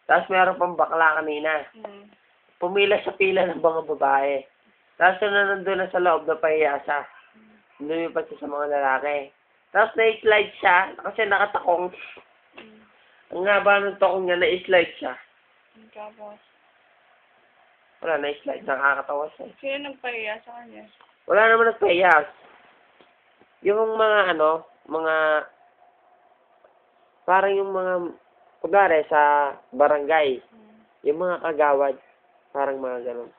Tapos meron pang bakla kanina. Pumila sa pila ng mga babae. Tapos nandun na sa loob na pahiyasa. Lumipat siya sa mga lalaki. Tapos na-slide siya kasi nakatakong. Ang haba ng takong niya, na-slide siya. Tapos, Wala, na-slide. Nakakatawa siya. sino nagpahiya sa kanya? Wala naman nagpahiyas. Yung mga parang yung mga, kunwari sa barangay, yung mga kagawad, parang mga ganun.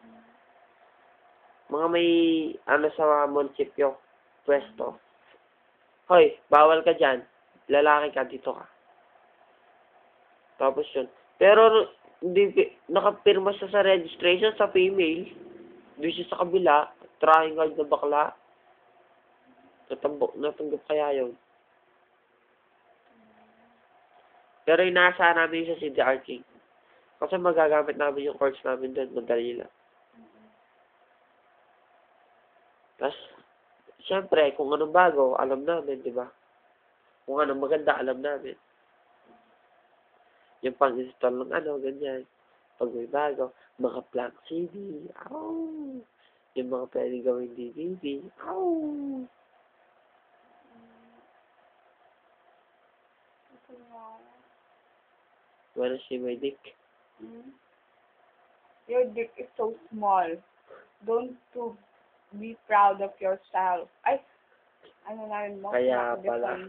Mga may, sa mga munisipyo, pwesto. Hoy, bawal ka dyan. Lalaki ka, dito ka. Tapos yun. Pero, hindi, nakapirma siya sa registration sa female. Doon siya sa kabila, trying hard na bakla. Natanggap kaya yun. Pero inaasahan namin siya si DR King. Kasi magagamit namin yung course namin doon, madali lang. Tapos, siyempre, kung anong bago, alam namin, di ba? Kung anong maganda, alam namin. Yung pang-install ng ganyan. Pag may bago, mga blank CD, yung mga pwedeng gawing DVD, Wanna see my dick? Your dick is so small. Don't to be proud of yourself. Ay, ano na rin mo? Kaya pala.